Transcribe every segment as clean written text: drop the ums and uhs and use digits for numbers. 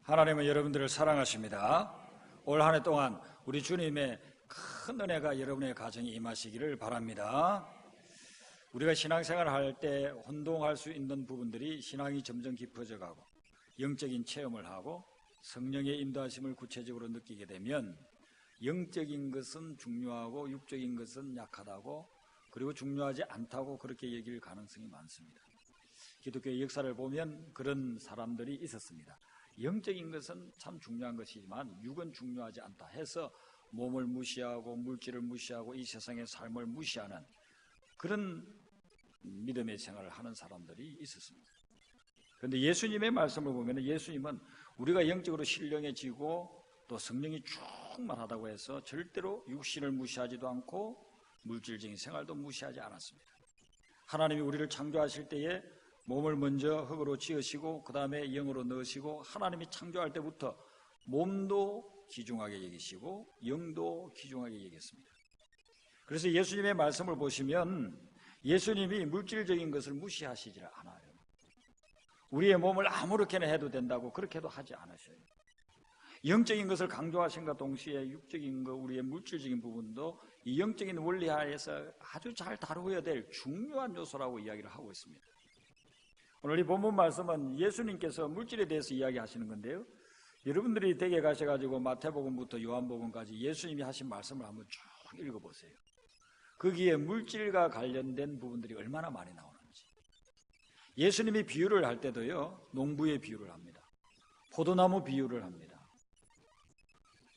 하나님은 여러분들을 사랑하십니다. 올 한 해 동안 우리 주님의 큰 은혜가 여러분의 가정에 임하시기를 바랍니다. 우리가 신앙생활을 할 때 혼동할 수 있는 부분들이 신앙이 점점 깊어져 가고 영적인 체험을 하고 성령의 인도하심을 구체적으로 느끼게 되면 영적인 것은 중요하고 육적인 것은 약하다고, 그리고 중요하지 않다고 그렇게 얘기할 가능성이 많습니다. 기독교의 역사를 보면 그런 사람들이 있었습니다. 영적인 것은 참 중요한 것이지만 육은 중요하지 않다 해서 몸을 무시하고 물질을 무시하고 이 세상의 삶을 무시하는 그런 믿음의 생활을 하는 사람들이 있었습니다. 그런데 예수님의 말씀을 보면 예수님은 우리가 영적으로 신령해지고 또 성령이 충만하다고 해서 절대로 육신을 무시하지도 않고 물질적인 생활도 무시하지 않았습니다. 하나님이 우리를 창조하실 때에 몸을 먼저 흙으로 지으시고 그 다음에 영으로 넣으시고, 하나님이 창조할 때부터 몸도 귀중하게 여기시고 영도 귀중하게 여겼습니다. 그래서 예수님의 말씀을 보시면 예수님이 물질적인 것을 무시하시지 않아요. 우리의 몸을 아무렇게나 해도 된다고 그렇게도 하지 않으셔요. 영적인 것을 강조하신과 동시에 육적인 것, 우리의 물질적인 부분도 이 영적인 원리 하에서 아주 잘 다루어야 될 중요한 요소라고 이야기를 하고 있습니다. 오늘 이 본문 말씀은 예수님께서 물질에 대해서 이야기하시는 건데요, 여러분들이 댁에 가셔가지고 마태복음부터 요한복음까지 예수님이 하신 말씀을 한번 쭉 읽어보세요. 거기에 물질과 관련된 부분들이 얼마나 많이 나오는지. 예수님이 비유를 할 때도요, 농부의 비유를 합니다. 포도나무 비유를 합니다.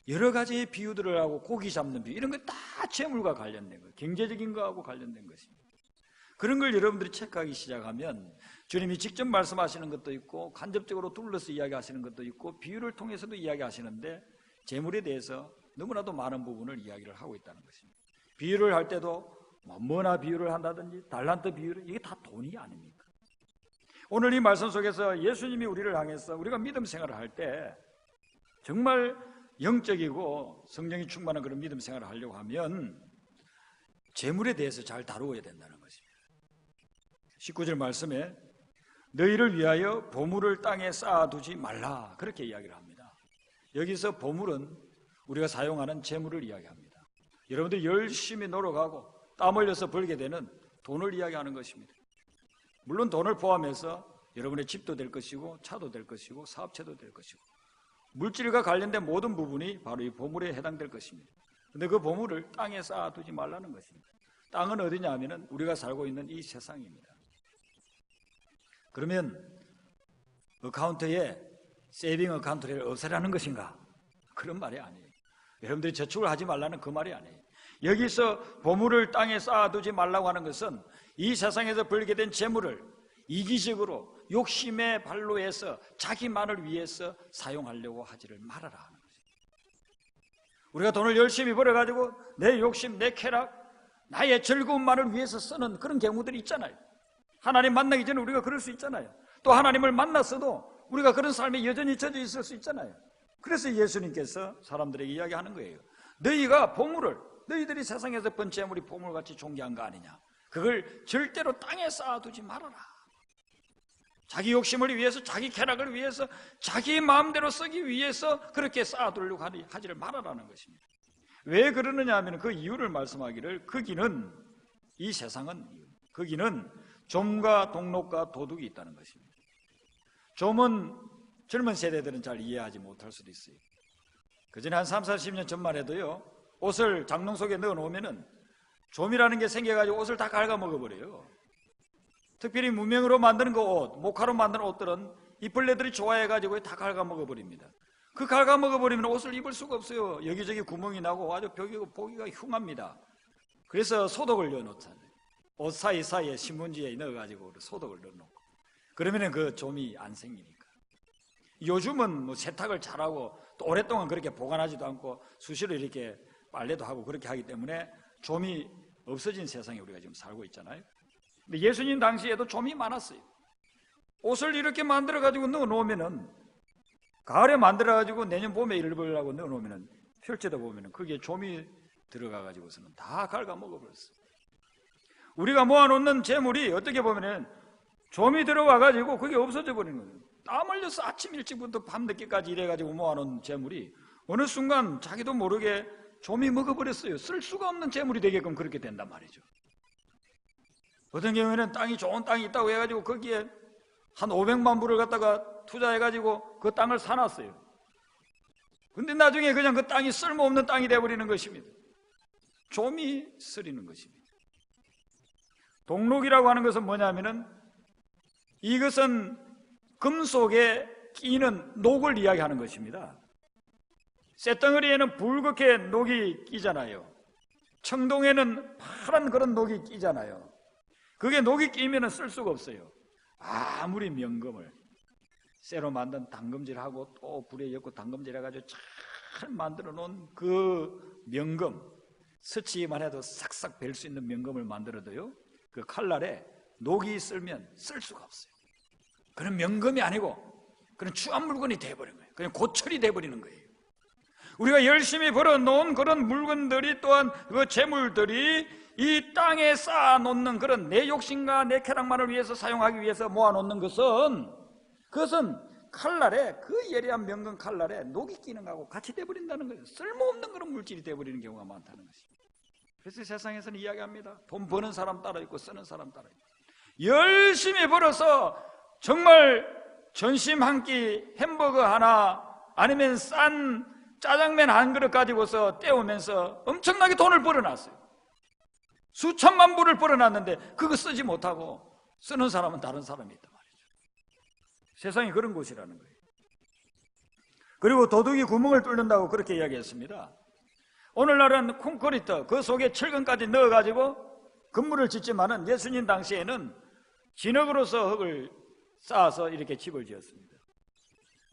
여러 가지의 비유들을 하고 고기 잡는 비유, 이런 거 다 재물과 관련된 거예요. 경제적인 거하고 관련된 것입니다. 그런 걸 여러분들이 체크하기 시작하면 주님이 직접 말씀하시는 것도 있고 간접적으로 둘러서 이야기하시는 것도 있고 비유를 통해서도 이야기하시는데 재물에 대해서 너무나도 많은 부분을 이야기를 하고 있다는 것입니다. 비유를 할 때도 뭐나 비유를 한다든지 달란트 비유를, 이게 다 돈이 아닙니까? 오늘 이 말씀 속에서 예수님이 우리를 향해서 우리가 믿음 생활을 할 때 정말 영적이고 성령이 충만한 그런 믿음 생활을 하려고 하면 재물에 대해서 잘 다루어야 된다는 것입니다. 19절 말씀에 너희를 위하여 보물을 땅에 쌓아두지 말라, 그렇게 이야기를 합니다. 여기서 보물은 우리가 사용하는 재물을 이야기합니다. 여러분들이 열심히 노력하고 땀 흘려서 벌게 되는 돈을 이야기하는 것입니다. 물론 돈을 포함해서 여러분의 집도 될 것이고 차도 될 것이고 사업체도 될 것이고 물질과 관련된 모든 부분이 바로 이 보물에 해당될 것입니다. 그런데 그 보물을 땅에 쌓아두지 말라는 것입니다. 땅은 어디냐 하면 우리가 살고 있는 이 세상입니다. 그러면 어카운트에 세이빙 어카운트를 없애라는 것인가? 그런 말이 아니에요. 여러분들이 저축을 하지 말라는 그 말이 아니에요. 여기서 보물을 땅에 쌓아두지 말라고 하는 것은 이 세상에서 벌게 된 재물을 이기적으로 욕심의 발로 해서 자기만을 위해서 사용하려고 하지를 말아라 하는 것입니다. 우리가 돈을 열심히 벌어가지고 내 욕심, 내 쾌락, 나의 즐거움만을 위해서 쓰는 그런 경우들이 있잖아요. 하나님 만나기 전에 우리가 그럴 수 있잖아요. 또 하나님을 만났어도 우리가 그런 삶에 여전히 젖어 있을 수 있잖아요. 그래서 예수님께서 사람들에게 이야기하는 거예요. 너희가 보물을, 너희들이 세상에서 번 재물이 보물같이 존귀한 거 아니냐, 그걸 절대로 땅에 쌓아두지 말아라. 자기 욕심을 위해서, 자기 쾌락을 위해서, 자기 마음대로 쓰기 위해서 그렇게 쌓아두려고 하지를 말아라는 것입니다. 왜 그러느냐 하면 그 이유를 말씀하기를, 거기는, 이 세상은, 거기는 좀과 동록과 도둑이 있다는 것입니다. 좀은 젊은 세대들은 잘 이해하지 못할 수도 있어요. 그전에 한 3, 40년 전만 해도요, 옷을 장롱 속에 넣어 놓으면은 좀이라는 게 생겨가지고 옷을 다 갉아먹어버려요. 특별히 무명으로 만드는 그 옷, 목화로 만드는 옷들은 이 벌레들이 좋아해가지고 다 갉아먹어버립니다. 그 갉아먹어버리면 옷을 입을 수가 없어요. 여기저기 구멍이 나고 아주 보기가 흉합니다. 그래서 소독을 넣어놓잖아요. 옷 사이사이에 신문지에 넣어가지고 소독을 넣어놓고, 그러면 그 좀이 안 생기니까. 요즘은 뭐 세탁을 잘하고 또 오랫동안 그렇게 보관하지도 않고 수시로 이렇게 빨래도 하고 그렇게 하기 때문에 좀이 없어진 세상에 우리가 지금 살고 있잖아요. 근데 예수님 당시에도 좀이 많았어요. 옷을 이렇게 만들어가지고 넣어놓으면은, 가을에 만들어가지고 내년 봄에 입으려고 넣어놓으면은, 펼쳐다 보면은 거기에 좀이 들어가가지고서는 다 갉아먹어버렸어요. 우리가 모아놓는 재물이 어떻게 보면은 좀이 들어와가지고 그게 없어져 버리는 거예요. 땀 흘려서 아침 일찍부터 밤늦게까지 일해가지고 모아놓은 재물이 어느 순간 자기도 모르게 좀이 먹어버렸어요. 쓸 수가 없는 재물이 되게끔 그렇게 된단 말이죠. 어떤 경우에는 땅이 좋은 땅이 있다고 해가지고 거기에 한 500만 불을 갖다가 투자해가지고 그 땅을 사놨어요. 근데 나중에 그냥 그 땅이 쓸모없는 땅이 되어버리는 것입니다. 좀이 쓰리는 것입니다. 동록이라고 하는 것은 뭐냐면은 이것은 금속에 끼는 녹을 이야기하는 것입니다. 쇳덩어리에는 붉게 녹이 끼잖아요. 청동에는 파란 그런 녹이 끼잖아요. 그게 녹이 끼면 쓸 수가 없어요. 아무리 명금을 쇠로 만든 당금질하고 또 불에 엮고 당금질 해가지고 잘 만들어 놓은 그 명금, 스치기만 해도 싹싹 벨 수 있는 명금을 만들어도요, 그 칼날에 녹이 있으면 쓸 수가 없어요. 그런 명금이 아니고 그런 추한 물건이 돼버린 거예요. 그냥 고철이 돼버리는 거예요. 우리가 열심히 벌어놓은 그런 물건들이, 또한 그 재물들이 이 땅에 쌓아놓는 그런 내 욕심과 내 쾌락만을 위해서 사용하기 위해서 모아놓는 것은, 그것은 칼날에, 그 예리한 명금 칼날에 녹이 끼는 거하고 같이 돼버린다는 거예요. 쓸모없는 그런 물질이 돼버리는 경우가 많다는 것입니다. 그래서 세상에서는 이야기합니다. 돈 버는 사람 따로 있고 쓰는 사람 따로 있고. 열심히 벌어서 정말 전심 한 끼 햄버거 하나, 아니면 싼 짜장면 한 그릇 가지고서 때우면서 엄청나게 돈을 벌어놨어요. 수천만 불을 벌어놨는데 그거 쓰지 못하고 쓰는 사람은 다른 사람이 있단 말이죠. 세상이 그런 곳이라는 거예요. 그리고 도둑이 구멍을 뚫는다고 그렇게 이야기했습니다. 오늘날은 콘크리트, 그 속에 철근까지 넣어가지고 건물을 짓지만은 예수님 당시에는 진흙으로서 흙을 쌓아서 이렇게 집을 지었습니다.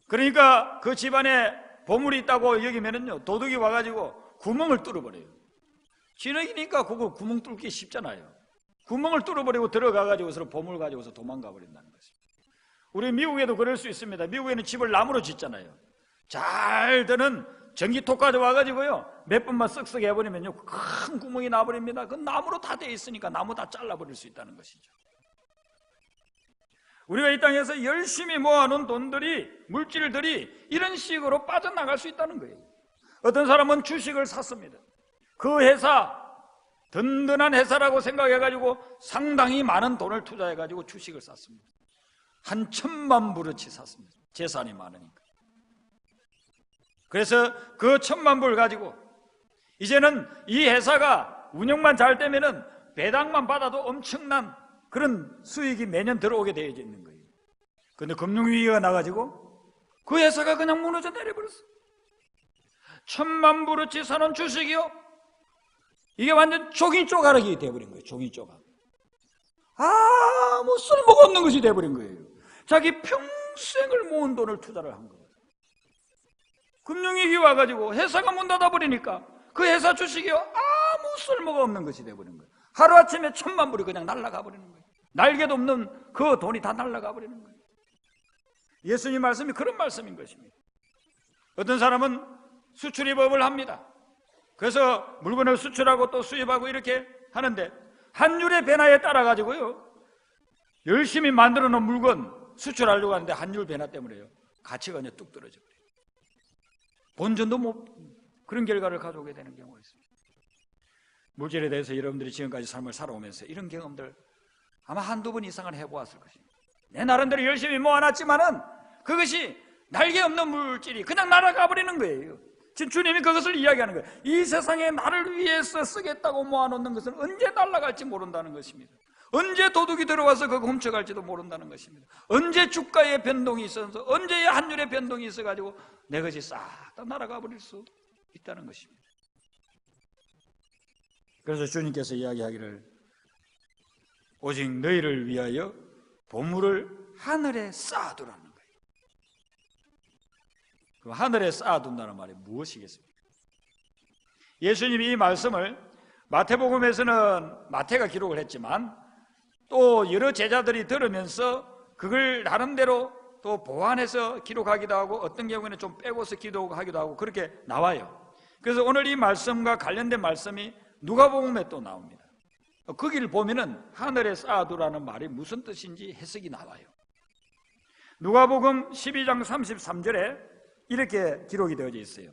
그러니까 그 집안에 보물이 있다고 여기면은요, 도둑이 와가지고 구멍을 뚫어버려요. 진흙이니까 그거 구멍 뚫기 쉽잖아요. 구멍을 뚫어버리고 들어가가지고서 보물 가지고서 도망가 버린다는 것입니다. 우리 미국에도 그럴 수 있습니다. 미국에는 집을 나무로 짓잖아요. 잘 드는 전기톱까지 와가지고요, 몇 번만 쓱쓱 해버리면요, 큰 구멍이 나버립니다. 그 나무로 다 되어 있으니까 나무 다 잘라버릴 수 있다는 것이죠. 우리가 이 땅에서 열심히 모아놓은 돈들이, 물질들이 이런 식으로 빠져나갈 수 있다는 거예요. 어떤 사람은 주식을 샀습니다. 그 회사, 든든한 회사라고 생각해가지고 상당히 많은 돈을 투자해가지고 주식을 샀습니다. 한 1,000만 불어치 샀습니다. 재산이 많으니까. 그래서 그 1,000만 불 가지고 이제는 이 회사가 운영만 잘 되면은 배당만 받아도 엄청난 그런 수익이 매년 들어오게 되어 있는 거예요. 그런데 금융위기가 나가지고 그 회사가 그냥 무너져 내려버렸어요. 1,000만 불어치 사는 주식이요, 이게 완전 종이 쪼가락이 되어버린 거예요. 종이 쪼가락. 아무 쓸모가 없는 것이 되어버린 거예요. 자기 평생을 모은 돈을 투자를 한 거예요. 금융위기 와가지고 회사가 문 닫아버리니까 그 회사 주식이요, 아무 쓸모가 없는 것이 되어버린 거예요. 하루아침에 1,000만 불이 그냥 날아가 버리는 거예요. 날개도 없는 그 돈이 다 날아가 버리는 거예요. 예수님 말씀이 그런 말씀인 것입니다. 어떤 사람은 수출입업을 합니다. 그래서 물건을 수출하고 또 수입하고 이렇게 하는데, 환율의 변화에 따라 가지고요, 열심히 만들어 놓은 물건 수출하려고 하는데 환율 변화 때문에요, 가치가 그냥 뚝 떨어져 버려요. 본전도 못, 그런 결과를 가져오게 되는 경우가 있습니다. 물질에 대해서 여러분들이 지금까지 삶을 살아오면서 이런 경험들 아마 한두 번 이상은 해보았을 것입니다. 내 나름대로 열심히 모아놨지만은 그것이 날개 없는 물질이 그냥 날아가 버리는 거예요. 지금 주님이 그것을 이야기하는 거예요. 이 세상에 나를 위해서 쓰겠다고 모아놓는 것은 언제 날아갈지 모른다는 것입니다. 언제 도둑이 들어와서 그거 훔쳐갈지도 모른다는 것입니다. 언제 주가의 변동이 있어서, 언제 환율의 변동이 있어가지고 내 것이 싹 다 날아가 버릴 수 있다는 것입니다. 그래서 주님께서 이야기하기를, 오직 너희를 위하여 보물을 하늘에 쌓아두라는 거예요. 그 하늘에 쌓아둔다는 말이 무엇이겠습니까? 예수님이 이 말씀을 마태복음에서는 마태가 기록을 했지만 또 여러 제자들이 들으면서 그걸 나름대로 또 보완해서 기록하기도 하고, 어떤 경우에는 좀 빼고서 기록하기도 하고, 그렇게 나와요. 그래서 오늘 이 말씀과 관련된 말씀이 누가복음에 또 나옵니다. 거기를 보면은 하늘에 쌓아두라는 말이 무슨 뜻인지 해석이 나와요. 누가복음 12장 33절에 이렇게 기록이 되어져 있어요.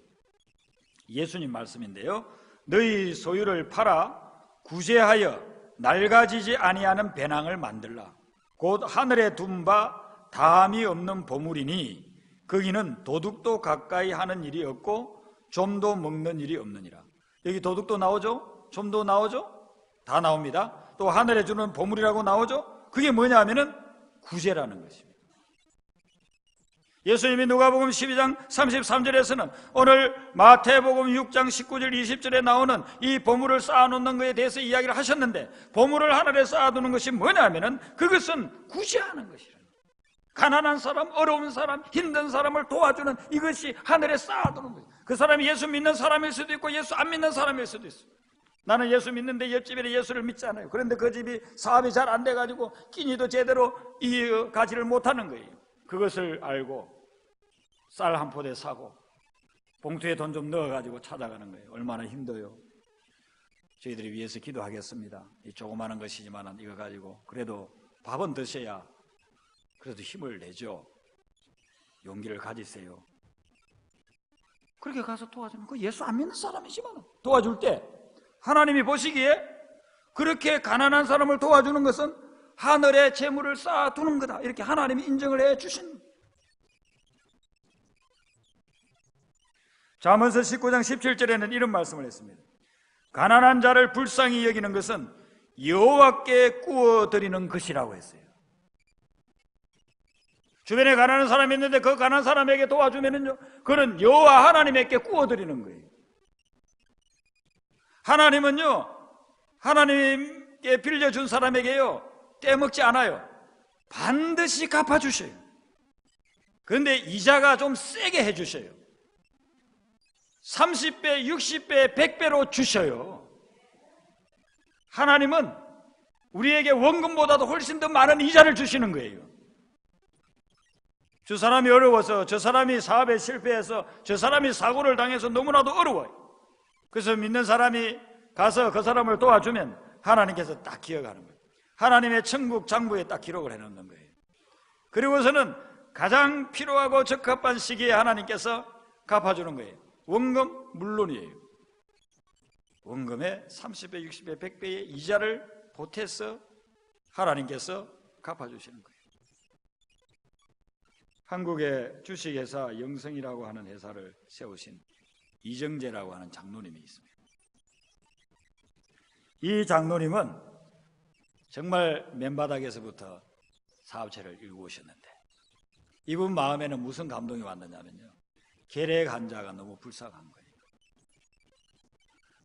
예수님 말씀인데요. 너희 소유를 팔아 구제하여 낡아지지 아니하는 배낭을 만들라. 곧 하늘에 둔 바 다함이 없는 보물이니 거기는 도둑도 가까이 하는 일이 없고 좀도 먹는 일이 없느니라. 여기 도둑도 나오죠? 좀도 나오죠? 다 나옵니다. 또 하늘에 주는 보물이라고 나오죠? 그게 뭐냐 하면은 구제라는 것입니다. 예수님이 누가복음 12장 33절에서는 오늘 마태복음 6장 19절 20절에 나오는 이 보물을 쌓아놓는 것에 대해서 이야기를 하셨는데, 보물을 하늘에 쌓아두는 것이 뭐냐 하면은 그것은 구제하는 것이라. 가난한 사람, 어려운 사람, 힘든 사람을 도와주는 이것이 하늘에 쌓아두는 거예요. 그 사람이 예수 믿는 사람일 수도 있고 예수 안 믿는 사람일 수도 있어요. 나는 예수 믿는데 옆집에 예수를 믿지 않아요. 그런데 그 집이 사업이 잘 안 돼가지고 끼니도 제대로 가지를 못하는 거예요. 그것을 알고 쌀 한 포대 사고 봉투에 돈 좀 넣어가지고 찾아가는 거예요. 얼마나 힘들어요. 저희들이 위해서 기도하겠습니다. 이 조그마한 것이지만 이거 가지고 그래도 밥은 드셔야 그래도 힘을 내죠. 용기를 가지세요. 그렇게 가서 도와주는 거 예수 안 믿는 사람이지만 도와줄 때 하나님이 보시기에 그렇게 가난한 사람을 도와주는 것은 하늘에 재물을 쌓아두는 거다, 이렇게 하나님이 인정을 해 주신. 잠언서 19장 17절에는 이런 말씀을 했습니다. 가난한 자를 불쌍히 여기는 것은 여호와께 구워드리는 것이라고 했어요. 주변에 가난한 사람이 있는데 그 가난한 사람에게 도와주면은요, 그는 여호와 하나님에게 구워드리는 거예요. 하나님은요, 하나님께 빌려준 사람에게요 떼먹지 않아요. 반드시 갚아주셔요. 그런데 이자가 좀 세게 해주셔요. 30배, 60배, 100배로 주셔요. 하나님은 우리에게 원금보다도 훨씬 더 많은 이자를 주시는 거예요. 저 사람이 어려워서, 저 사람이 사업에 실패해서, 저 사람이 사고를 당해서 너무나도 어려워요. 그래서 믿는 사람이 가서 그 사람을 도와주면 하나님께서 딱 기억하는 거예요. 하나님의 천국 장부에 딱 기록을 해놓는 거예요. 그리고서는 가장 필요하고 적합한 시기에 하나님께서 갚아주는 거예요. 원금 물론이에요. 원금에 30배, 60배, 100배의 이자를 보태서 하나님께서 갚아주시는 거예요. 한국의 주식회사 영성이라고 하는 회사를 세우신 이정재라고 하는 장로님이 있습니다. 이 장로님은 정말 맨바닥에서부터 사업체를 일구셨는데 이분 마음에는 무슨 감동이 왔느냐면요, 계략 환자가 너무 불쌍한 거예요.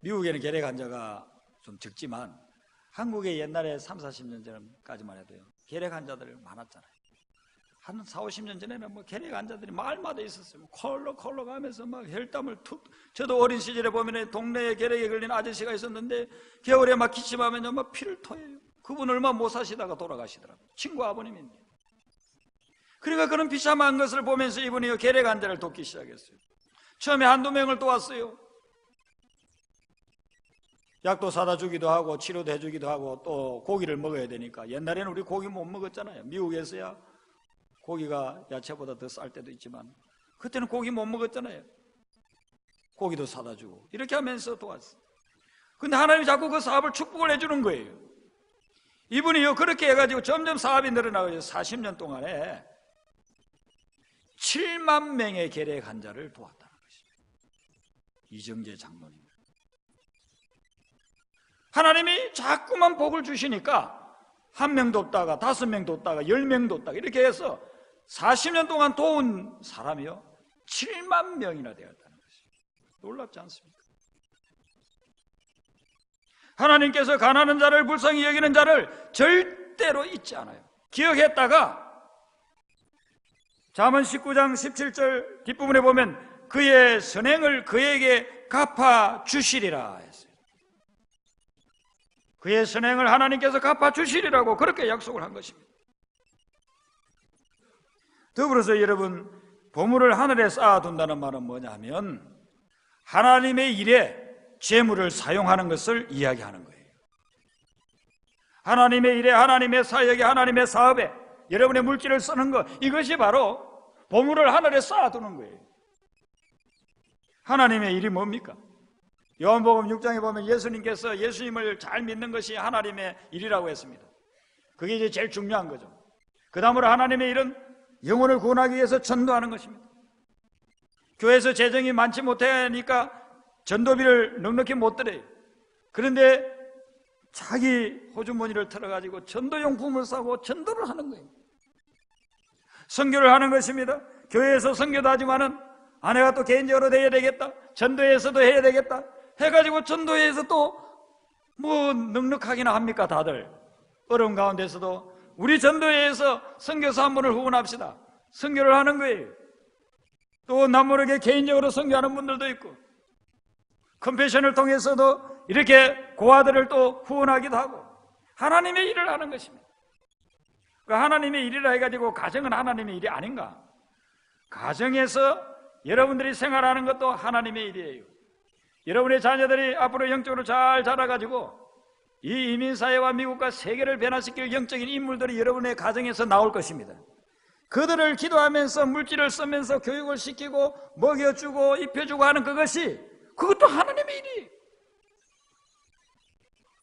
미국에는 계략 환자가 좀 적지만 한국에 옛날에 3, 40년 전까지만 해도요 계략 환자들 많았잖아요. 한 4, 50년 전에는 뭐 계략 환자들이 마을마다 있었어요. 콜록 하면서 막 혈담을 툭. 저도 어린 시절에 보면 동네에 계략에 걸린 아저씨가 있었는데 겨울에 막 기침하면 막 피를 토해요. 그분 얼마 못 사시다가 돌아가시더라고요. 친구 아버님인데. 그러니까 그런 비참한 것을 보면서 이분이 계략 환자를 돕기 시작했어요. 처음에 한두 명을 도왔어요. 약도 사다 주기도 하고 치료도 해주기도 하고 또 고기를 먹어야 되니까. 옛날에는 우리 고기 못 먹었잖아요. 미국에서야 고기가 야채보다 더 쌀 때도 있지만 그때는 고기 못 먹었잖아요. 고기도 사다 주고 이렇게 하면서 도왔어요. 근데 하나님이 자꾸 그 사업을 축복을 해주는 거예요. 이분이요 그렇게 해가지고 점점 사업이 늘어나고 40년 동안에 7만 명의 계략 환자를 도왔다는 것입니다. 이정재 장로님. 하나님이 자꾸만 복을 주시니까 한 명도 없다가 5명도 없다가 10명도 없다가 이렇게 해서 40년 동안 도운 사람이요 7만 명이나 되었다는 것입니다. 놀랍지 않습니까? 하나님께서 가난한 자를 불쌍히 여기는 자를 절대로 잊지 않아요. 기억했다가 잠언 19장 17절 뒷부분에 보면 그의 선행을 그에게 갚아주시리라 했어요. 그의 선행을 하나님께서 갚아주시리라고 그렇게 약속을 한 것입니다. 더불어서 여러분, 보물을 하늘에 쌓아둔다는 말은 뭐냐 하면 하나님의 일에 재물을 사용하는 것을 이야기하는 거예요. 하나님의 일에, 하나님의 사역에, 하나님의 사업에 여러분의 물질을 쓰는 것, 이것이 바로 보물을 하늘에 쌓아두는 거예요. 하나님의 일이 뭡니까? 요한복음 6장에 보면 예수님께서 예수님을 잘 믿는 것이 하나님의 일이라고 했습니다. 그게 이제 제일 중요한 거죠. 그 다음으로 하나님의 일은 영혼을 구원하기 위해서 전도하는 것입니다. 교회에서 재정이 많지 못하니까 전도비를 넉넉히 못 드려요. 그런데 자기 호주머니를 털어가지고 전도용품을 사고 전도를 하는 거예요. 선교를 하는 것입니다. 교회에서 선교도 하지만은 아내가 또 개인적으로 해야 되겠다, 전도에서도 해야 되겠다 해가지고 전도에서 또 뭐 넉넉하기나 합니까? 다들 어려운 가운데서도 우리 전도회에서 선교사 한 분을 후원합시다. 선교를 하는 거예요. 또 남모르게 개인적으로 선교하는 분들도 있고, 컴패션을 통해서도 이렇게 고아들을 또 후원하기도 하고, 하나님의 일을 하는 것입니다. 그 하나님의 일이라 해가지고 가정은 하나님의 일이 아닌가? 가정에서 여러분들이 생활하는 것도 하나님의 일이에요. 여러분의 자녀들이 앞으로 영적으로 잘 자라가지고 이 이민사회와 미국과 세계를 변화시킬 영적인 인물들이 여러분의 가정에서 나올 것입니다. 그들을 기도하면서 물질을 쓰면서 교육을 시키고 먹여주고 입혀주고 하는 그것도 하나님의 일이에요.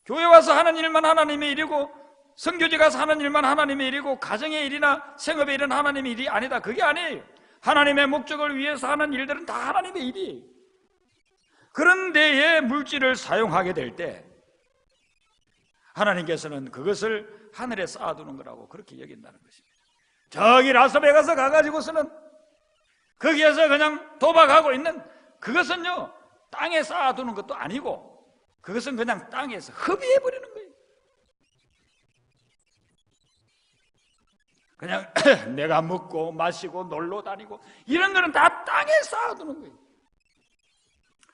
교회 와서 하는 일만 하나님의 일이고, 선교지 가서 하는 일만 하나님의 일이고, 가정의 일이나 생업의 일은 하나님의 일이 아니다. 그게 아니에요. 하나님의 목적을 위해서 하는 일들은 다 하나님의 일이에요. 그런 데에 물질을 사용하게 될 때 하나님께서는 그것을 하늘에 쌓아두는 거라고 그렇게 여긴다는 것입니다. 저기 라스베가스 가가지고서는 거기에서 그냥 도박하고 있는 그것은요, 땅에 쌓아두는 것도 아니고 그것은 그냥 땅에서 흡입해버리는 거예요. 그냥 내가 먹고 마시고 놀러 다니고 이런 거는 다 땅에 쌓아두는 거예요.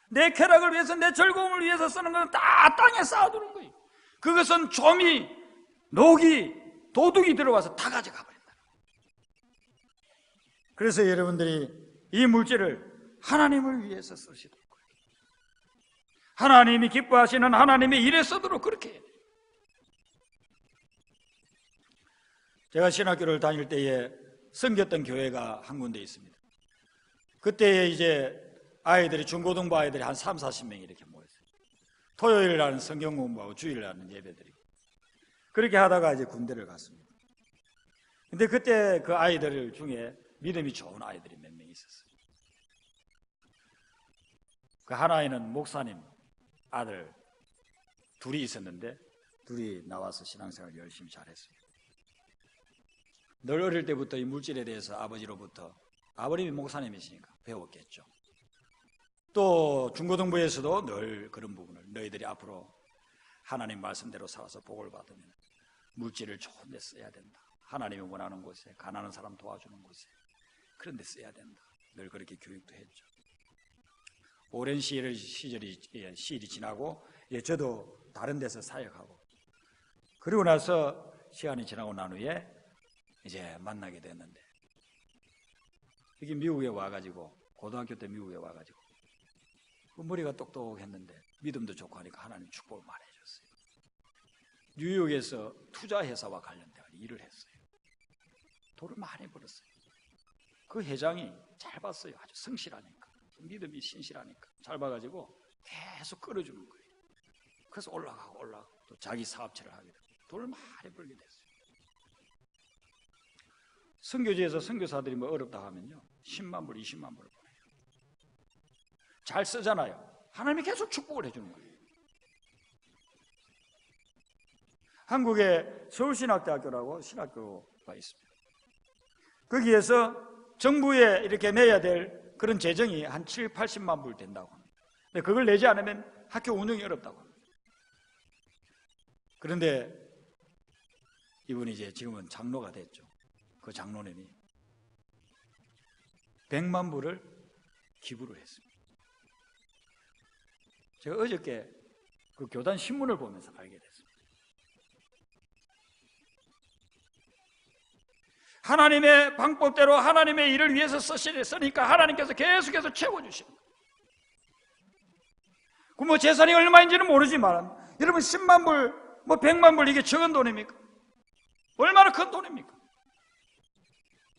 내 쾌락을 위해서, 내 즐거움을 위해서 쓰는 것은 다 땅에 쌓아두는 거예요. 그것은 조미, 녹이, 도둑이 들어와서 다 가져가 버린다. 그래서 여러분들이 이 물질을 하나님을 위해서 쓰시도록, 하나님이 기뻐하시는 하나님의 일에 쓰도록 그렇게 해야 돼요. 제가 신학교를 다닐 때에 섬겼던 교회가 한 군데 있습니다. 그때 이제 아이들이, 중고등부 아이들이 한 3, 40명이 이렇게 모였어요. 토요일 날은 성경 공부하고 주일 날은 예배드리고 그렇게 하다가 이제 군대를 갔습니다. 근데 그때 그 아이들 중에 믿음이 좋은 아이들이 몇 명 있었어요. 그 하나에는 목사님 아들 둘이 있었는데 둘이 나와서 신앙생활 열심히 잘했어요. 늘 어릴 때부터 이 물질에 대해서 아버지로부터, 아버님이 목사님이시니까 배웠겠죠. 또 중고등부에서도 늘 그런 부분을, 너희들이 앞으로 하나님 말씀대로 살아서 복을 받으면 물질을 좋은 데 써야 된다. 하나님이 원하는 곳에, 가난한 사람 도와주는 곳에, 그런 데 써야 된다. 늘 그렇게 교육도 했죠. 오랜 시일이 지나고 저도 다른 데서 사역하고, 그리고 나서 시간이 지나고 난 후에 이제 만나게 됐는데, 여기 미국에 와가지고, 고등학교 때 미국에 와가지고 그 머리가 똑똑했는데 믿음도 좋고 하니까 하나님 축복을 많이 해줬어요. 뉴욕에서 투자회사와 관련된 일을 했어요. 돈을 많이 벌었어요. 그 회장이 잘 봤어요. 아주 성실하니까, 믿음이 신실하니까 잘 봐가지고 계속 끌어주는 거예요. 그래서 올라가고 또 자기 사업체를 하게 되고 돈을 많이 벌게 됐어요. 선교지에서 선교사들이 뭐 어렵다 하면요, 10만 불, 20만 불을 보내요. 잘 쓰잖아요. 하나님이 계속 축복을 해주는 거예요. 한국에 서울신학대학교라고 신학교가 있습니다. 거기에서 정부에 이렇게 내야 될 그런 재정이 한 7, 80만 불 된다고 합니다. 근데 그걸 내지 않으면 학교 운영이 어렵다고 합니다. 그런데 이분이 이제 지금은 장로가 됐죠. 그 장로님이 100만 불을 기부를 했습니다. 제가 어저께 그 교단 신문을 보면서 알게 됐습니다. 하나님의 방법대로 하나님의 일을 위해서 쓰니까 하나님께서 계속해서 채워주십니다. 그 뭐 재산이 얼마인지는 모르지만 여러분 10만 불, 뭐 100만 불 이게 적은 돈입니까? 얼마나 큰 돈입니까?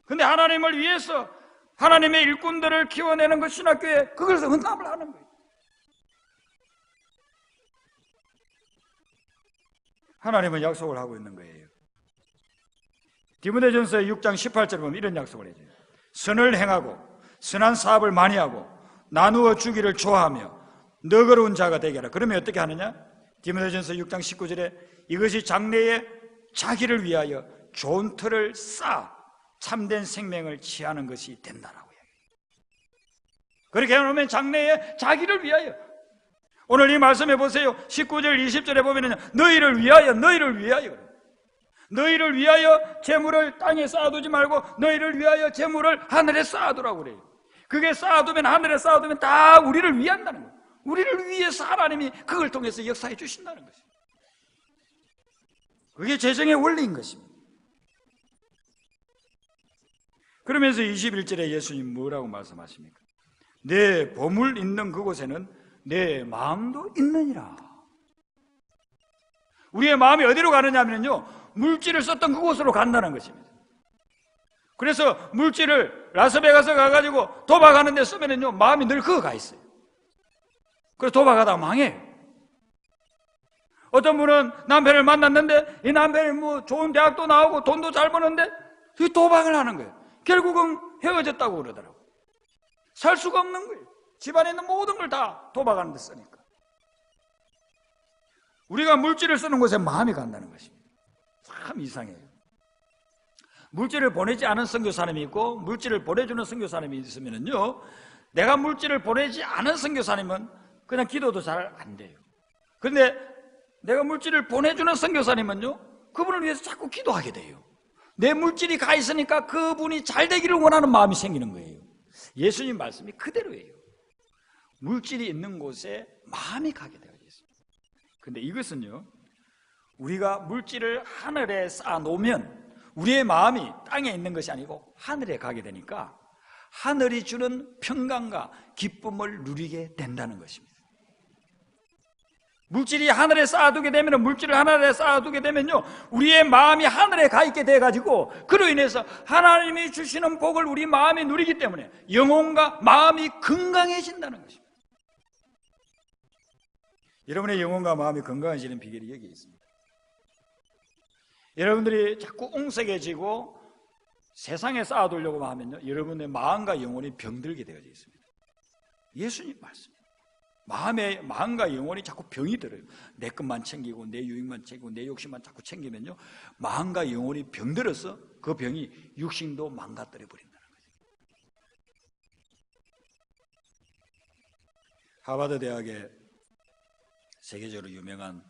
근데 하나님을 위해서 하나님의 일꾼들을 키워내는 그 신학교에 그것을 헌납을 하는 거예요. 하나님은 약속을 하고 있는 거예요. 디모데전서 6장 18절에 보면 이런 약속을 해줘요. 선을 행하고 선한 사업을 많이 하고 나누어 주기를 좋아하며 너그러운 자가 되게 하라. 그러면 어떻게 하느냐? 디모데전서 6장 19절에 이것이 장래에 자기를 위하여 좋은 틀을 쌓아 참된 생명을 취하는 것이 된다라고 해요. 그렇게 해놓으면 장래에 자기를 위하여, 오늘 이 말씀해 보세요. 19절 20절에 보면 너희를 위하여 너희를 위하여 재물을 땅에 쌓아두지 말고 너희를 위하여 재물을 하늘에 쌓아두라고 그래요. 그게 쌓아두면, 하늘에 쌓아두면 다 우리를 위한다는 거예요. 우리를 위해서 하나님이 그걸 통해서 역사해 주신다는 것입니다. 그게 재정의 원리인 것입니다. 그러면서 21절에 예수님 뭐라고 말씀하십니까? 내 보물 있는 그곳에는 내 마음도 있느니라. 우리의 마음이 어디로 가느냐면요, 물질을 썼던 그곳으로 간다는 것입니다. 그래서 물질을 라스베가스 가가지고 도박하는 데 쓰면은요, 마음이 늘 그거 가 있어요. 그래서 도박하다가 망해요. 어떤 분은 남편을 만났는데 이 남편이 뭐 좋은 대학도 나오고 돈도 잘 버는데 이 도박을 하는 거예요. 결국은 헤어졌다고 그러더라고요. 살 수가 없는 거예요. 집안에 있는 모든 걸 다 도박하는 데 쓰니까. 우리가 물질을 쓰는 곳에 마음이 간다는 것입니다. 참 이상해요. 물질을 보내지 않은 선교사님이 있고 물질을 보내주는 선교사님이 있으면요, 내가 물질을 보내지 않은 선교사님은 그냥 기도도 잘 안 돼요. 그런데 내가 물질을 보내주는 선교사님은요, 그분을 위해서 자꾸 기도하게 돼요. 내 물질이 가 있으니까 그분이 잘 되기를 원하는 마음이 생기는 거예요. 예수님 말씀이 그대로예요. 물질이 있는 곳에 마음이 가게 되어 있습니다. 그런데 이것은요, 우리가 물질을 하늘에 쌓아놓으면 우리의 마음이 땅에 있는 것이 아니고 하늘에 가게 되니까 하늘이 주는 평강과 기쁨을 누리게 된다는 것입니다. 물질이 하늘에 쌓아두게 되면, 물질을 하늘에 쌓아두게 되면요, 우리의 마음이 하늘에 가 있게 돼가지고 그로 인해서 하나님이 주시는 복을 우리 마음이 누리기 때문에 영혼과 마음이 건강해진다는 것입니다. 여러분의 영혼과 마음이 건강해지는 비결이 여기에 있습니다. 여러분들이 자꾸 옹색해지고 세상에 쌓아두려고 하면요, 여러분의 마음과 영혼이 병들게 되어 있습니다. 예수님 말씀. 마음과 영혼이 자꾸 병이 들어요. 내 것만 챙기고 내 유익만 챙기고 내 욕심만 자꾸 챙기면요, 마음과 영혼이 병들어서 그 병이 육신도 망가뜨려 버린다는 거죠. 하버드 대학에 세계적으로 유명한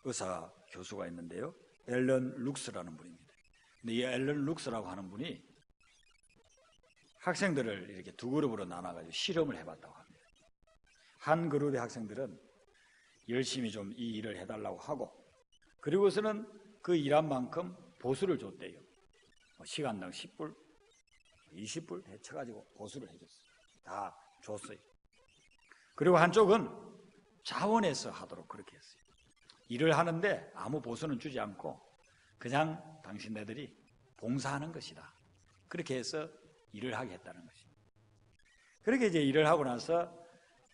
의사 교수가 있는데요, 앨런 룩스라는 분입니다. 근데 이 앨런 룩스라고 하는 분이 학생들을 이렇게 두 그룹으로 나눠가지고 실험을 해봤다고 합니다. 한 그룹의 학생들은 열심히 좀 이 일을 해달라고 하고, 그리고서는 그 일한 만큼 보수를 줬대요. 시간당 10불, 20불 해쳐가지고 보수를 해줬어요. 다 줬어요. 그리고 한쪽은 자원해서 하도록 그렇게 했어요. 일을 하는데 아무 보수는 주지 않고 그냥 당신네들이 봉사하는 것이다, 그렇게 해서 일을 하게 했다는 것입니다. 그렇게 이제 일을 하고 나서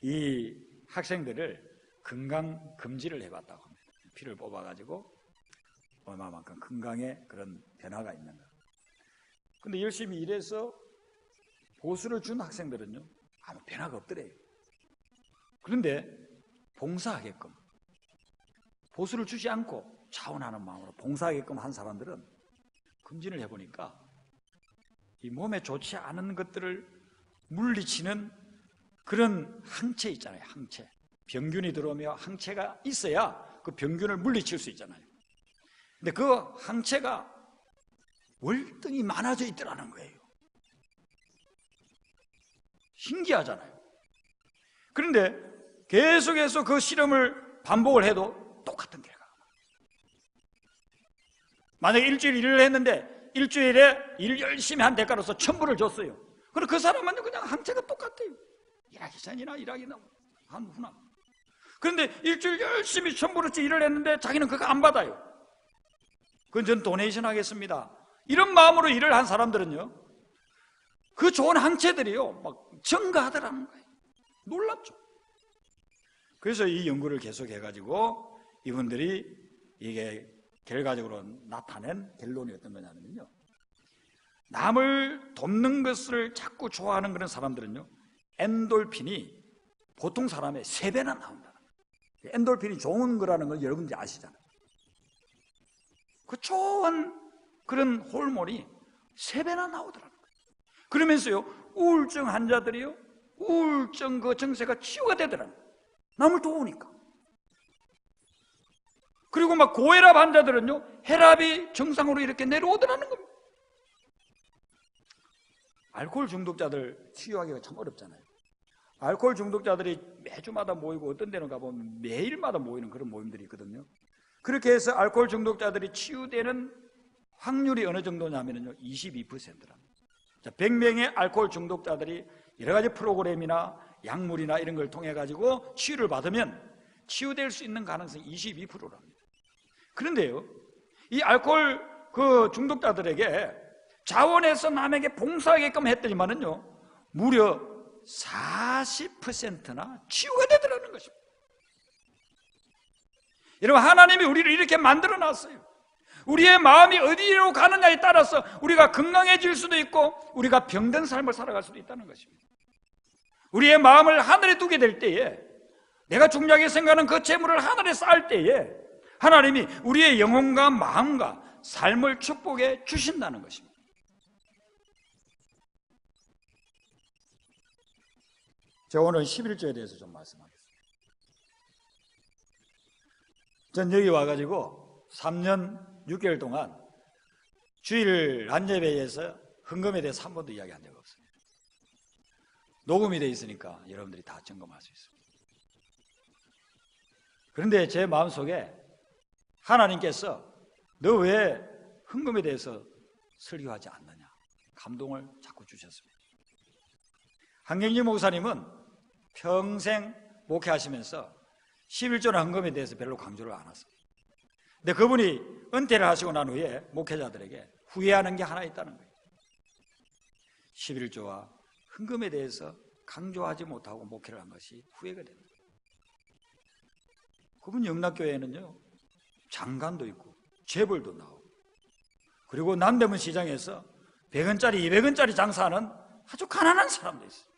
이 학생들을 건강검진을 해봤다고 합니다. 피를 뽑아가지고 얼마만큼 건강에 그런 변화가 있는가. 근데 열심히 일해서 보수를 준 학생들은요, 아무 변화가 없더래요. 그런데 봉사하게끔, 보수를 주지 않고 자원하는 마음으로 봉사하게끔 한 사람들은 검진을 해보니까 이 몸에 좋지 않은 것들을 물리치는 그런 항체 있잖아요. 항체. 병균이 들어오며 항체가 있어야 그 병균을 물리칠 수 있잖아요. 근데 그 항체가 월등히 많아져 있더라는 거예요. 신기하잖아요. 그런데 계속해서 그 실험을 반복을 해도 똑같은 결과가 나와요. 만약에 일주일 일을 했는데 일주일에 일 열심히 한 대가로서 1000불을 줬어요. 그럼 그 사람은 그냥 항체가 똑같아요. 일하기 전이나 일하기 후나. 그런데 일주일 열심히 1000불어치 일을 했는데 자기는 그거 안 받아요. 그건 전 도네이션 하겠습니다, 이런 마음으로 일을 한 사람들은요, 그 좋은 항체들이요 막 증가하더라는 거예요. 놀랍죠. 그래서 이 연구를 계속 해가지고 이분들이 이게 결과적으로 나타낸 결론이 어떤 거냐면요, 남을 돕는 것을 자꾸 좋아하는 그런 사람들은요, 엔돌핀이 보통 사람의 3배나 나온다. 엔돌핀이 좋은 거라는 걸 여러분들이 아시잖아요. 그 좋은 그런 호르몬이 3배나 나오더라고요. 그러면서요, 우울증 환자들이요, 우울증 그 증세가 치유가 되더라고요. 남을 도우니까. 그리고 막 고혈압 환자들은요, 혈압이 정상으로 이렇게 내려오더라는 겁니다. 알코올 중독자들 치유하기가 참 어렵잖아요. 알코올 중독자들이 매주마다 모이고 어떤 데는 가보면 매일마다 모이는 그런 모임들이 있거든요. 그렇게 해서 알코올 중독자들이 치유되는 확률이 어느 정도냐면요, 22%랍니다. 100명의 알코올 중독자들이 여러 가지 프로그램이나 약물이나 이런 걸 통해 가지고 치유를 받으면 치유될 수 있는 가능성이 22%랍니다. 그런데요, 이 알코올 그 중독자들에게 자원해서 남에게 봉사하게끔 했더니만은요, 무려 40%나 치유가 되더라는 것입니다. 여러분, 하나님이 우리를 이렇게 만들어 놨어요. 우리의 마음이 어디로 가느냐에 따라서 우리가 건강해질 수도 있고 우리가 병든 삶을 살아갈 수도 있다는 것입니다. 우리의 마음을 하늘에 두게 될 때에, 내가 중요하게 생각하는 그 재물을 하늘에 쌓을 때에 하나님이 우리의 영혼과 마음과 삶을 축복해 주신다는 것입니다. 제가 오늘 11조에 대해서 좀 말씀하겠습니다. 전 여기 와가지고 3년 6개월 동안 주일 안예배에서 헌금에 대해서 한 번도 이야기한 적 없습니다. 녹음이 되어 있으니까 여러분들이 다 점검할 수 있습니다. 그런데 제 마음속에 하나님께서 너 왜 헌금에 대해서 설교하지 않느냐 감동을 자꾸 주셨습니다. 한경진 목사님은 평생 목회하시면서 11조나 헌금에 대해서 별로 강조를 안 했습니다. 근데 그분이 은퇴를 하시고 난 후에 목회자들에게 후회하는 게 하나 있다는 거예요. 11조와 헌금에 대해서 강조하지 못하고 목회를 한 것이 후회가 됩니다. 그분 영락교회에는요, 장관도 있고 재벌도 나오고, 그리고 남대문 시장에서 100원짜리 200원짜리 장사하는 아주 가난한 사람도 있어요.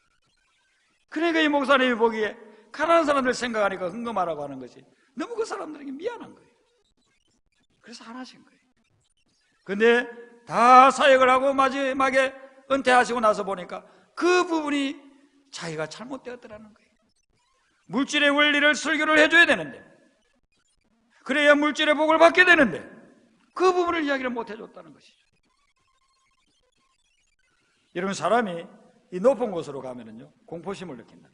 그러니까 이 목사님이 보기에 가난한 사람들 생각하니까 헌금하라고 하는 것이 너무 그 사람들에게 미안한 거예요. 그래서 안 하신 거예요. 근데 다 사역을 하고 마지막에 은퇴하시고 나서 보니까 그 부분이 자기가 잘못되었더라는 거예요. 물질의 원리를 설교를 해줘야 되는데, 그래야 물질의 복을 받게 되는데 그 부분을 이야기를 못 해줬다는 것이죠. 여러분, 사람이 이 높은 곳으로 가면은요, 공포심을 느낀다.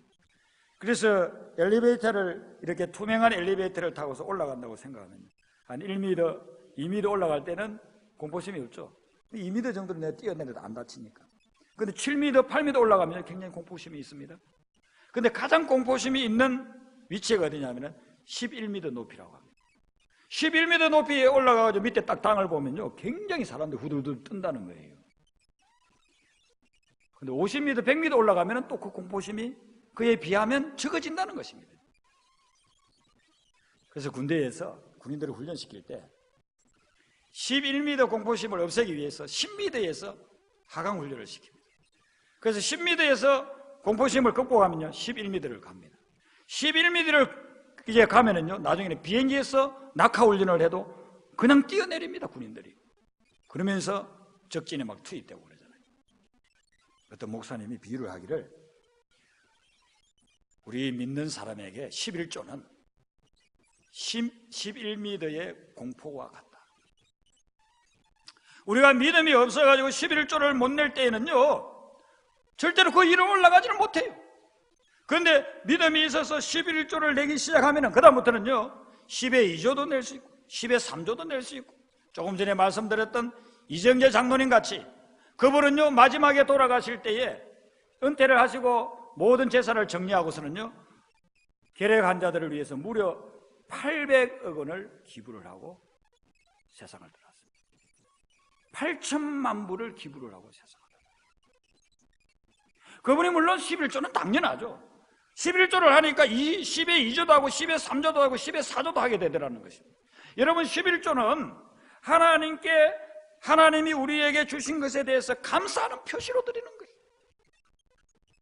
그래서 엘리베이터를, 이렇게 투명한 엘리베이터를 타고서 올라간다고 생각하면 한 1m, 2m 올라갈 때는 공포심이 없죠. 2m 정도는 내가 뛰어내려도 안 다치니까. 근데 7m, 8m 올라가면 굉장히 공포심이 있습니다. 근데 가장 공포심이 있는 위치가 어디냐면 11m 높이라고 합니다. 11m 높이에 올라가서 밑에 딱 땅을 보면요, 굉장히 사람들이 후들후들 뜬다는 거예요. 근데 50m, 100m 올라가면 또 그 공포심이 그에 비하면 적어진다는 것입니다. 그래서 군대에서 군인들을 훈련시킬 때 11m 공포심을 없애기 위해서 10m에서 하강 훈련을 시킵니다. 그래서 10m에서 공포심을 극복하면요, 11m를 갑니다. 11m를 이제 가면은요, 나중에는 비행기에서 낙하 훈련을 해도 그냥 뛰어내립니다, 군인들이. 그러면서 적진에 막 투입되고 그러잖아요. 어떤 목사님이 비유를 하기를, 우리 믿는 사람에게 11조는 11m의 공포와 같다. 우리가 믿음이 없어가지고 11조를 못 낼 때에는요, 절대로 그 위로 올라가지는 못해요. 그런데 믿음이 있어서 11조를 내기 시작하면 그다음부터는요, 10의 2조도 낼 수 있고 10의 3조도 낼 수 있고, 조금 전에 말씀드렸던 이정재 장로님 같이 그분은요, 마지막에 돌아가실 때에 은퇴를 하시고 모든 재산을 정리하고서는요, 결핵 환자들을 위해서 무려 800억 원을 기부를 하고 세상을 떠났습니다. 8천만 불을 기부를 하고 세상을. 그분이 물론 11조는 당연하죠. 11조를 하니까 10에 2조도 하고 10에 3조도 하고 10에 4조도 하게 되더라는 것입니다. 여러분, 11조는 하나님이 우리에게 주신 것에 대해서 감사하는 표시로 드리는 거예요.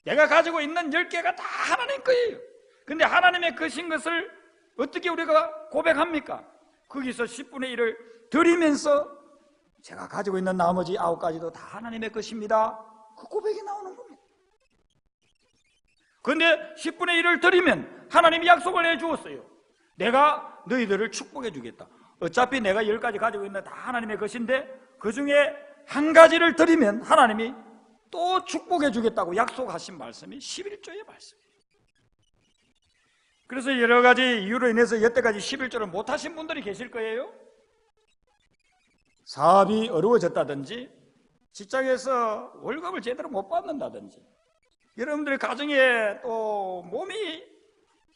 내가 가지고 있는 10개가 다 하나님 거예요. 근데 하나님의 것인 것을 어떻게 우리가 고백합니까? 거기서 10분의 1을 드리면서 제가 가지고 있는 나머지 9가지도 다 하나님의 것입니다. 그 고백이 나오는 겁니다. 그런데 10분의 1을 드리면 하나님이 약속을 해주었어요. 내가 너희들을 축복해 주겠다. 어차피 내가 10가지 가지고 있는 다 하나님의 것인데 그 중에 한 가지를 드리면 하나님이 또 축복해 주겠다고 약속하신 말씀이 11조의 말씀이에요. 그래서 여러 가지 이유로 인해서 여태까지 11조를 못하신 분들이 계실 거예요. 사업이 어려워졌다든지 직장에서 월급을 제대로 못 받는다든지 여러분들의 가정에 또 몸이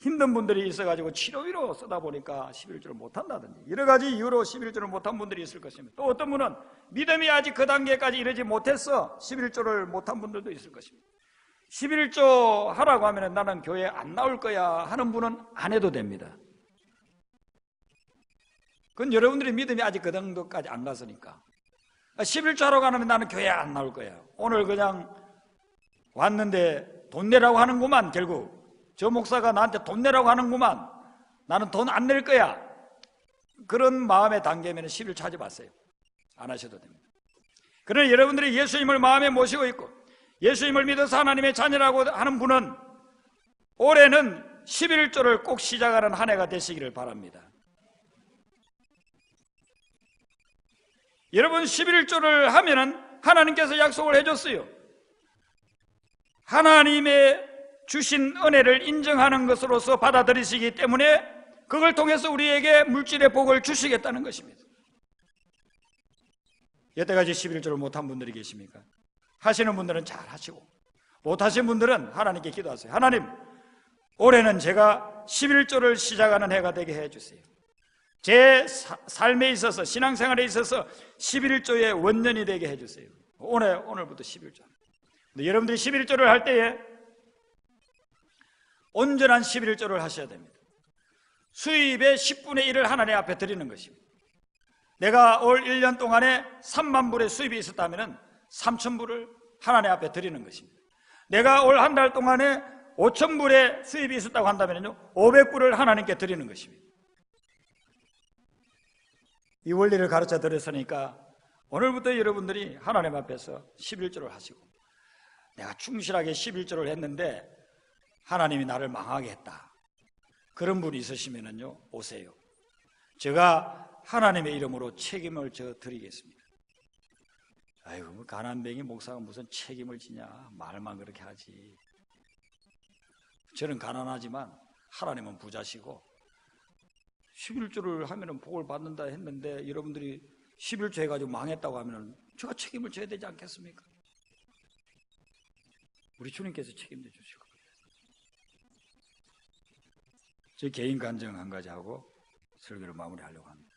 힘든 분들이 있어가지고 치료비로 쓰다 보니까 11조를 못한다든지 여러 가지 이유로 11조를 못한 분들이 있을 것입니다. 또 어떤 분은 믿음이 아직 그 단계까지 이르지 못해서 11조를 못한 분들도 있을 것입니다. 11조 하라고 하면 나는 교회 안 나올 거야 하는 분은 안 해도 됩니다. 그건 여러분들의 믿음이 아직 그 정도까지 안 갔으니까. 11조 하라고 하면 나는 교회 안 나올 거야. 오늘 그냥 왔는데 돈 내라고 하는구만. 결국 저 목사가 나한테 돈 내라고 하는구만. 나는 돈 안 낼 거야. 그런 마음의 단계면 11조 하지 마세요. 안 하셔도 됩니다. 그러나 여러분들이 예수님을 마음에 모시고 있고 예수님을 믿어서 하나님의 자녀라고 하는 분은 올해는 11조를 꼭 시작하는 한 해가 되시기를 바랍니다. 여러분, 11조를 하면은 하나님께서 약속을 해줬어요. 하나님의 주신 은혜를 인정하는 것으로서 받아들이시기 때문에 그걸 통해서 우리에게 물질의 복을 주시겠다는 것입니다. 여태까지 11조를 못한 분들이 계십니까? 하시는 분들은 잘 하시고 못하신 분들은 하나님께 기도하세요. 하나님, 올해는 제가 11조를 시작하는 해가 되게 해주세요. 제 삶에 있어서 신앙생활에 있어서 11조의 원년이 되게 해주세요. 오늘부터 11조. 근데 여러분들이 11조를 할 때에 온전한 11조를 하셔야 됩니다. 수입의 10분의 1을 하나님 앞에 드리는 것입니다. 내가 올 1년 동안에 3만 불의 수입이 있었다면 3천 불을 하나님 앞에 드리는 것입니다. 내가 올 한 달 동안에 5천 불의 수입이 있었다고 한다면요 500불을 하나님께 드리는 것입니다. 이 원리를 가르쳐 드렸으니까 오늘부터 여러분들이 하나님 앞에서 11조를 하시고 내가 충실하게 11조를 했는데 하나님이 나를 망하게 했다. 그런 분이 있으시면요 오세요. 제가 하나님의 이름으로 책임을 드리겠습니다. 아이고, 뭐 가난뱅이 목사가 무슨 책임을 지냐, 말만 그렇게 하지. 저는 가난하지만 하나님은 부자시고 11조를 하면 복을 받는다 했는데 여러분들이 11조 해가지고 망했다고 하면 제가 책임을 져야 되지 않겠습니까? 우리 주님께서 책임져 주시고. 제 개인 간증 한 가지 하고 설교를 마무리하려고 합니다.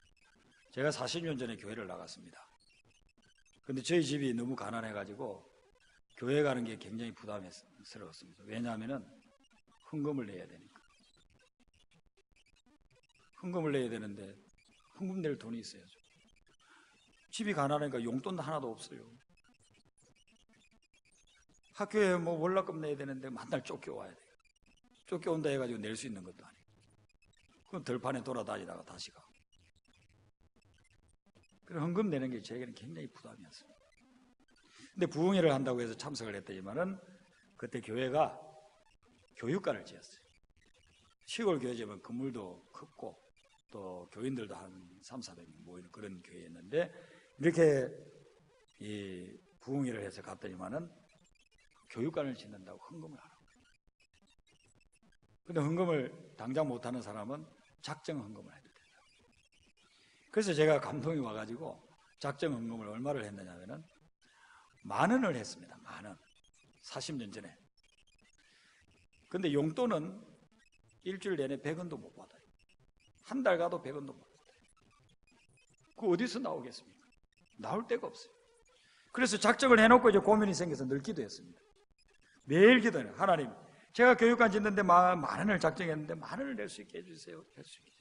제가 40년 전에 교회를 나갔습니다. 근데 저희 집이 너무 가난해가지고 교회 가는 게 굉장히 부담스러웠습니다. 왜냐하면 헌금을 내야 되니까. 헌금을 내야 되는데 헌금 낼 돈이 있어야죠. 집이 가난하니까 용돈도 하나도 없어요. 학교에 뭐 월납금 내야 되는데 맨날 쫓겨와야 돼요. 쫓겨온다 해가지고 낼 수 있는 것도 아니고. 그럼 들판에 돌아다니다가 다시 가고. 그래서 헌금 내는 게 저에게는 굉장히 부담이었습니다. 근데 부흥회를 한다고 해서 참석을 했더니만은 그때 교회가 교육관을 지었어요. 시골 교회지만 건물도 크고 또 교인들도 한 300~400명 모이는 그런 교회였는데 이렇게 이 부흥회를 해서 갔더니만은 교육관을 짓는다고 헌금을 하라고. 근데 헌금을 당장 못하는 사람은 작정 헌금을 해도 된다. 그래서 제가 감동이 와가지고 작정 헌금을 얼마를 했느냐면은 10,000원을 했습니다. 10,000원. 40년 전에. 근데 용돈은 일주일 내내 100원도 못 받아요. 한 달 가도 100원도 못 받아요. 그 어디서 나오겠습니까? 나올 데가 없어요. 그래서 작정을 해놓고 이제 고민이 생겨서 늘 기도했습니다. 매일 기도해요. 하나님, 제가 교육관 짓는데 10,000원을 작정했는데 10,000원을 낼 수 있게 해주세요. 낼 수 있게.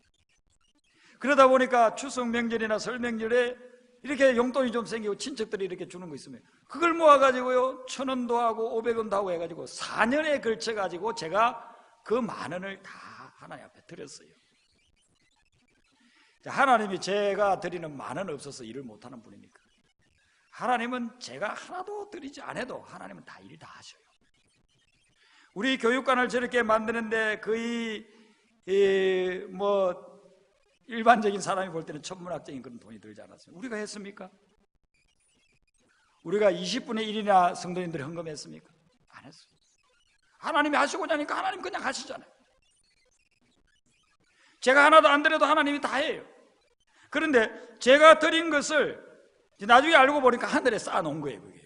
그러다 보니까 추석 명절이나 설 명절에 이렇게 용돈이 좀 생기고 친척들이 이렇게 주는 거 있으면 그걸 모아가지고요, 1,000원도 하고 500원도 하고 해가지고 4년에 걸쳐가지고 제가 그 10,000원을 다 하나님 앞에 드렸어요. 하나님이 제가 드리는 10,000원 없어서 일을 못하는 분입니까? 하나님은 제가 하나도 드리지 않아도 하나님은 다 일 다 하셔요. 우리 교육관을 저렇게 만드는데 거의 일반적인 사람이 볼 때는 천문학적인 그런 돈이 들지 않았어요. 우리가 했습니까? 우리가 20분의 1이나 성도님들이 헌금했습니까? 안 했어요. 하나님이 하시고자 하니까 하나님 그냥 하시잖아요. 제가 하나도 안 드려도 하나님이 다 해요. 그런데 제가 드린 것을 나중에 알고 보니까 하늘에 쌓아놓은 거예요. 그게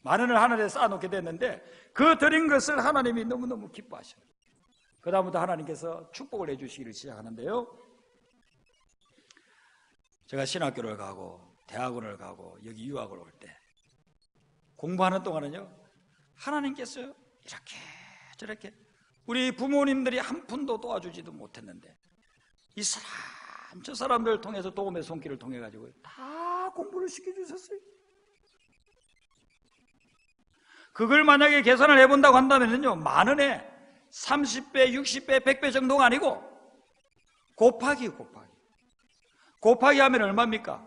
10,000원을 하늘에 쌓아놓게 됐는데 그 드린 것을 하나님이 너무너무 기뻐하셔요. 그 다음부터 하나님께서 축복을 해주시기를 시작하는데요, 제가 신학교를 가고 대학원을 가고 여기 유학을 올 때 공부하는 동안은요, 하나님께서 이렇게 저렇게 우리 부모님들이 한 푼도 도와주지도 못했는데 이 사람 저 사람들 통해서 도움의 손길을 통해 가지고 다 공부를 시켜주셨어요. 그걸 만약에 계산을 해본다고 한다면요, 10,000원에 30배, 60배, 100배 정도가 아니고 곱하기 하면 얼마입니까?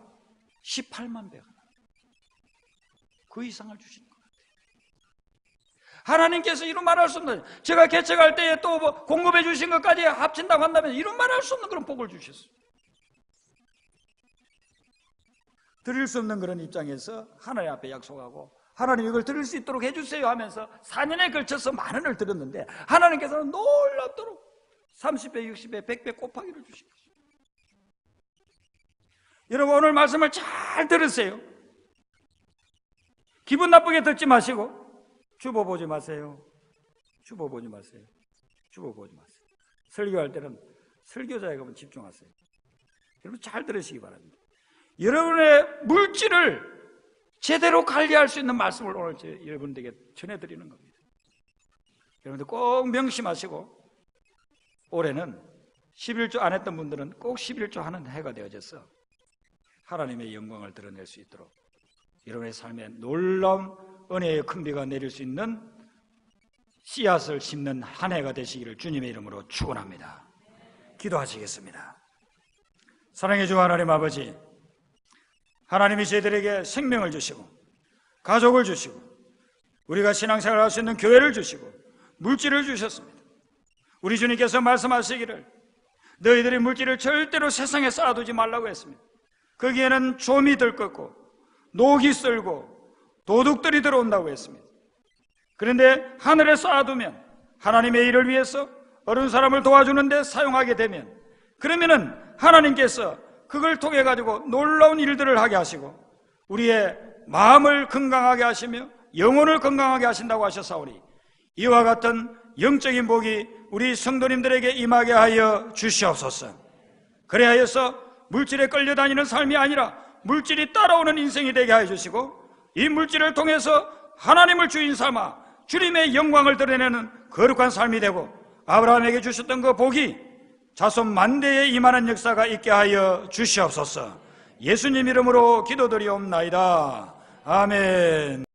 18만 배가 그 이상을 주시는 것 같아요. 하나님께서 이런 말할 수 없는, 제가 개척할 때에 또 공급해 주신 것까지 합친다고 한다면 이런 말할 수 없는 그런 복을 주셨어요. 드릴 수 없는 그런 입장에서 하나님 앞에 약속하고 하나님 이걸 드릴 수 있도록 해주세요 하면서 4년에 걸쳐서 10,000원을 드렸는데 하나님께서는 놀랍도록 30배, 60배, 100배 곱하기를 주신 거죠. 여러분, 오늘 말씀을 잘 들으세요. 기분 나쁘게 듣지 마시고 주보 보지 마세요. 주보 보지 마세요. 주보 보지 마세요. 설교할 때는 설교자에 가면 집중하세요. 여러분 잘 들으시기 바랍니다. 여러분의 물질을 제대로 관리할 수 있는 말씀을 오늘 여러분들에게 전해드리는 겁니다. 여러분들 꼭 명심하시고, 올해는 11조 안 했던 분들은 꼭 11조 하는 해가 되어져서 하나님의 영광을 드러낼 수 있도록 여러분의 삶에 놀라운 은혜의 큰 비가 내릴 수 있는 씨앗을 심는 한 해가 되시기를 주님의 이름으로 축원합니다. 기도하시겠습니다. 사랑해 주 하나님 아버지, 하나님이 저희들에게 생명을 주시고 가족을 주시고 우리가 신앙생활을 할 수 있는 교회를 주시고 물질을 주셨습니다. 우리 주님께서 말씀하시기를 너희들이 물질을 절대로 세상에 쌓아두지 말라고 했습니다. 거기에는 좀이 들끓고 녹이 쓸고 도둑들이 들어온다고 했습니다. 그런데 하늘에 쌓아두면 하나님의 일을 위해서 어려운 사람을 도와주는 데 사용하게 되면, 그러면은 하나님께서 그걸 통해 가지고 놀라운 일들을 하게 하시고 우리의 마음을 건강하게 하시며 영혼을 건강하게 하신다고 하셨사오니 이와 같은 영적인 복이 우리 성도님들에게 임하게 하여 주시옵소서. 그래 하여서 물질에 끌려다니는 삶이 아니라 물질이 따라오는 인생이 되게 하여 주시고 이 물질을 통해서 하나님을 주인 삼아 주님의 영광을 드러내는 거룩한 삶이 되고 아브라함에게 주셨던 그 복이 자손 만대에 임하는 역사가 있게 하여 주시옵소서. 예수님 이름으로 기도드리옵나이다. 아멘.